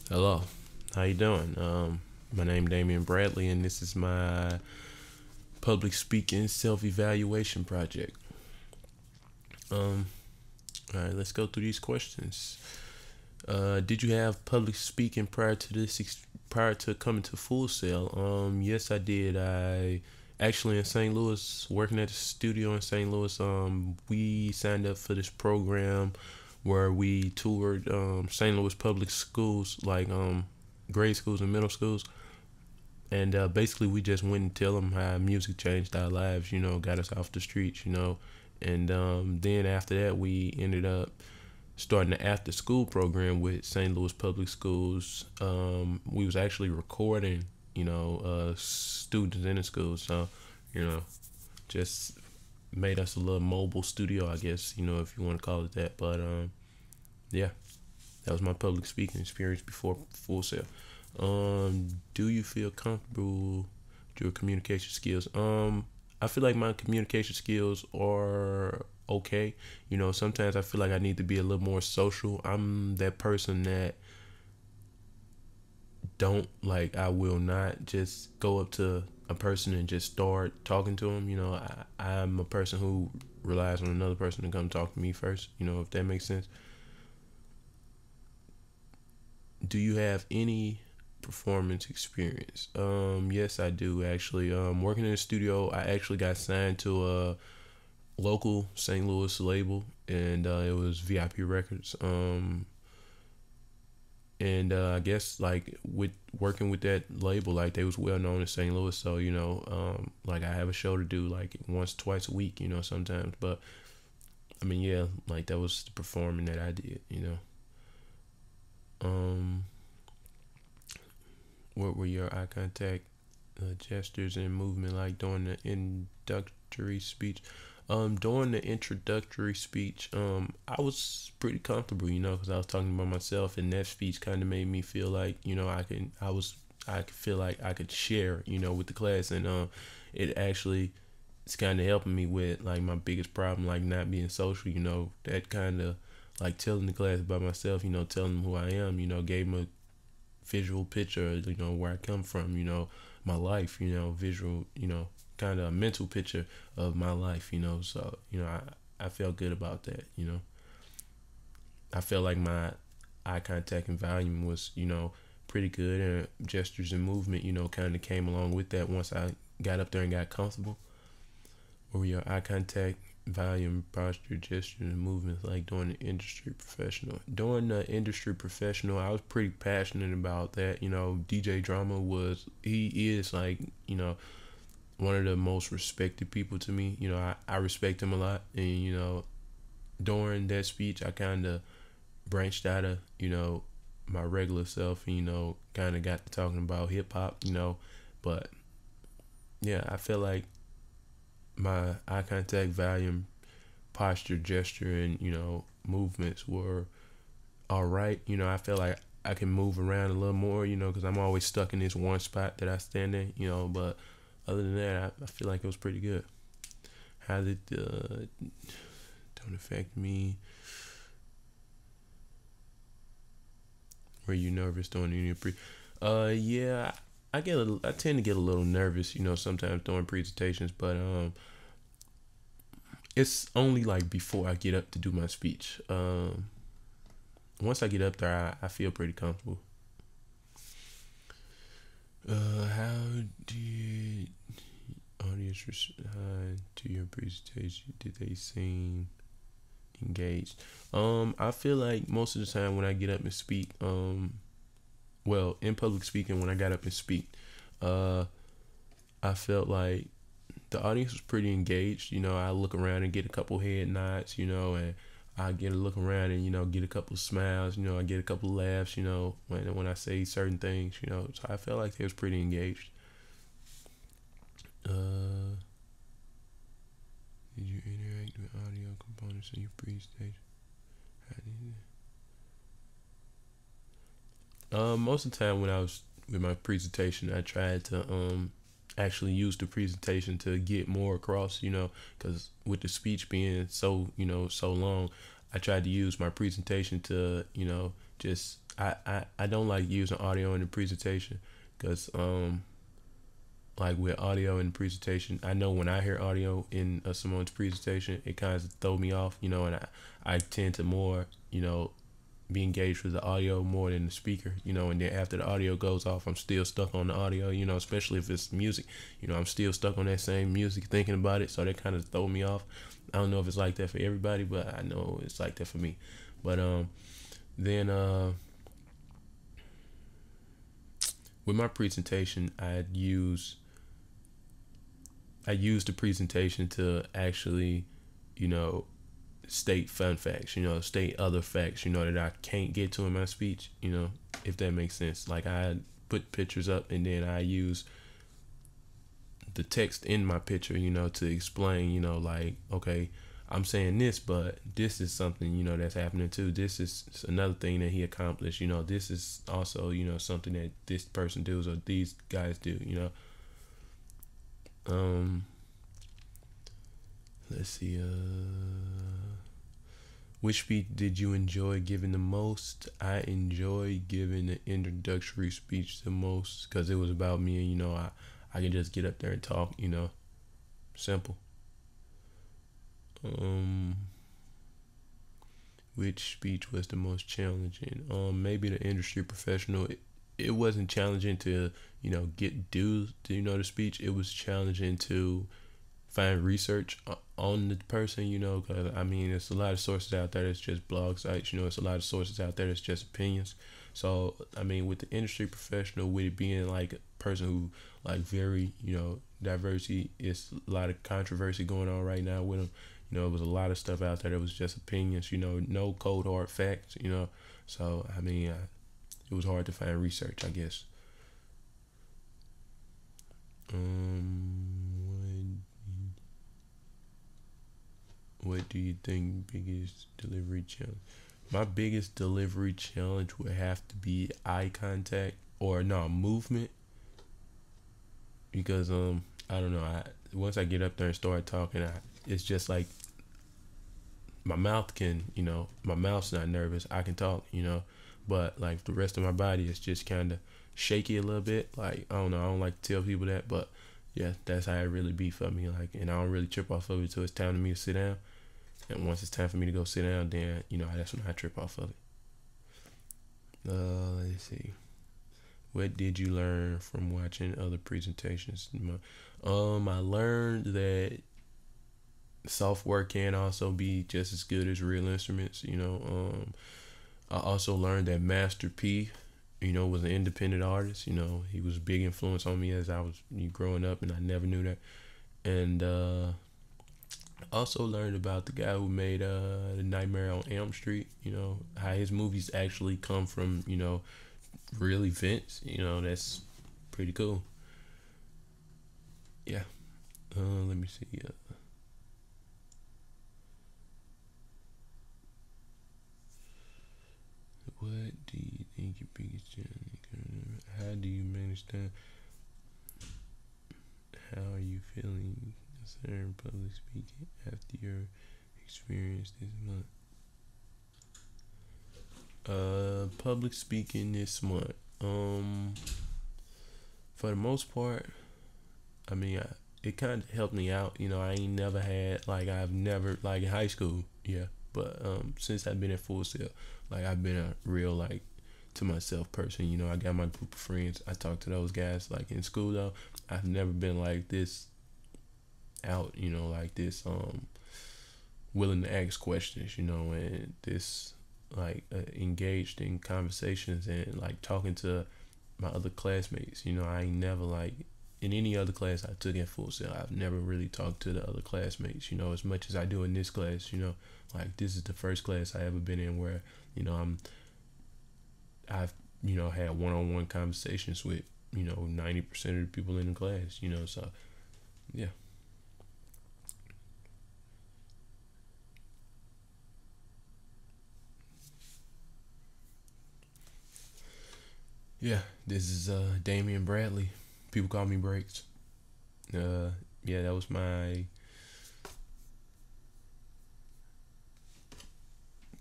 Hello, how you doing? My name Damian Bradley, and this is my public speaking self-evaluation project. Um, all right, let's go through these questions. Did you have public speaking prior to coming to Full Sail? Yes, I did. I actually in St. Louis, working at the studio in St. Louis. We signed up for this program where we toured St. Louis public schools, like grade schools and middle schools, and basically we just went and tell them how music changed our lives. Got us off the streets. And then after that, we ended up starting the after school program with St. Louis Public Schools. We was actually recording, students in the school. So, you know, just made us a little mobile studio, I guess, if you want to call it that. But yeah, that was my public speaking experience before Full Sail. Do you feel comfortable with your communication skills? I feel like my communication skills are okay. Sometimes I feel like I need to be a little more social. I'm that person that don't like, I will not just go up to a person and just start talking to them. I'm a person who relies on another person to come talk to me first, if that makes sense. Do you have any performance experience? Yes, I do actually. Working in the studio, I actually got signed to a local St. Louis label, and it was VIP Records. And I guess like with working with that label, like they was well known in St. Louis, so like I have a show to do like once, twice a week, sometimes. But I mean, yeah, like that was the performing that I did. Um, what were your eye contact gestures and movement like during the introductory speech? During the introductory speech, I was pretty comfortable, because I was talking about myself, and that speech kind of made me feel like, I could feel like I could share, with the class, and it actually it's kind of helping me with like my biggest problem, like not being social, that kind of like telling the class about myself, telling them who I am, gave them a visual picture, where I come from, my life, visual, kind of a mental picture of my life, so, I felt good about that. I felt like my eye contact and volume was, pretty good, and gestures and movement, kind of came along with that once I got up there and got comfortable. Or your eye contact, volume, posture, gesture, and movements like during the industry professional. During the industry professional, I was pretty passionate about that. DJ Drama he is like, one of the most respected people to me. I respect him a lot. And, during that speech, I kind of branched out of, my regular self and, kind of got to talking about hip hop, but yeah, I feel like my eye contact, volume, posture, gesture, and movements were all right. I feel like I can move around a little more, because I'm always stuck in this one spot that I stand in, But other than that, I feel like it was pretty good. How did don't affect me? Were you nervous during any pre? Yeah, I tend to get a little nervous, sometimes during presentations, but it's only like before I get up to do my speech. Once I get up there, I feel pretty comfortable. How did audience respond to your presentation? Did they seem engaged? I feel like most of the time when I get up and speak, well, in public speaking, when I got up and speak, uh, I felt like the audience was pretty engaged. I look around and get a couple head nods, and I get a look around and get a couple of smiles. I get a couple of laughs. When I say certain things. So I felt like they was pretty engaged. Did you interact with audio components in your presentation? How did you? Most of the time when I was with my presentation, I tried to actually use the presentation to get more across, because with the speech being so, so long, I tried to use my presentation to, just I don't like using audio in the presentation because like with audio in the presentation, I know when I hear audio in someone's presentation, it kind of throw me off, and I tend to more, be engaged with the audio more than the speaker, and then after the audio goes off, I'm still stuck on the audio, especially if it's music, I'm still stuck on that same music thinking about it, so that kind of throw me off. I don't know if it's like that for everybody, but I know it's like that for me. But then with my presentation, I use the presentation to actually, you know, state fun facts, state other facts, that I can't get to in my speech, if that makes sense. Like I put pictures up and then I use the text in my picture, to explain, like, okay, I'm saying this, but this is something, that's happening too. This is another thing that he accomplished, this is also, something that this person does or these guys do, Um, let's see, which speech did you enjoy giving the most? I enjoy giving the introductory speech the most because it was about me and, I can just get up there and talk, simple. Which speech was the most challenging? Maybe the industry professional. It wasn't challenging to, get due to, the speech. It was challenging to find research on the person, because I mean, there's a lot of sources out there that's just blog sites, it's a lot of sources out there that's just opinions. So, I mean, with the industry professional, with it being like a person who, like, very, diversity, it's a lot of controversy going on right now with them. It was a lot of stuff out there that was just opinions, no cold hard facts, So, I mean, it was hard to find research, I guess. What do you think biggest delivery challenge? My biggest delivery challenge would have to be eye contact or no movement because I don't know. Once I get up there and start talking, it's just like my mouth can, my mouth's not nervous. I can talk, but like the rest of my body is just kind of shaky a little bit. Like I don't know. I don't like to tell people that, but yeah, that's how it really be for me. Like, and I don't really trip off of it until it's time for me to sit down. And once it's time for me to go sit down, then that's when I trip off of it. Let's see. What did you learn from watching other presentations? I learned that software can also be just as good as real instruments. I also learned that Master P, was an independent artist. He was a big influence on me as I was growing up, and I never knew that. And also learned about the guy who made The Nightmare on Elm Street. How his movies actually come from real events. That's pretty cool. Yeah. Let me see. What do you think your biggest challenge? How do you manage that? How are you feeling concerning public speaking after your experience this month? Public speaking this month. For the most part, I mean, it kind of helped me out. I ain't never had I've never in high school, yeah. But since I've been at Full Sail, I've been a real to myself person. I got my group of friends. I talk to those guys. In school though, I've never been like this out. Like this willing to ask questions. And this engaged in conversations and talking to my other classmates. I ain't never in any other class I took in Full Sail, I've never really talked to the other classmates, as much as I do in this class, this is the first class I ever been in where, I've, had one-on-one conversations with, 90% of the people in the class, so, yeah. Yeah, this is Damian Bradley. People call me Breaks. Yeah, that was my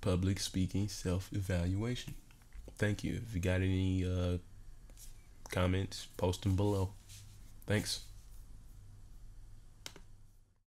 public speaking self-evaluation. thank you. If you got any comments, post them below. Thanks.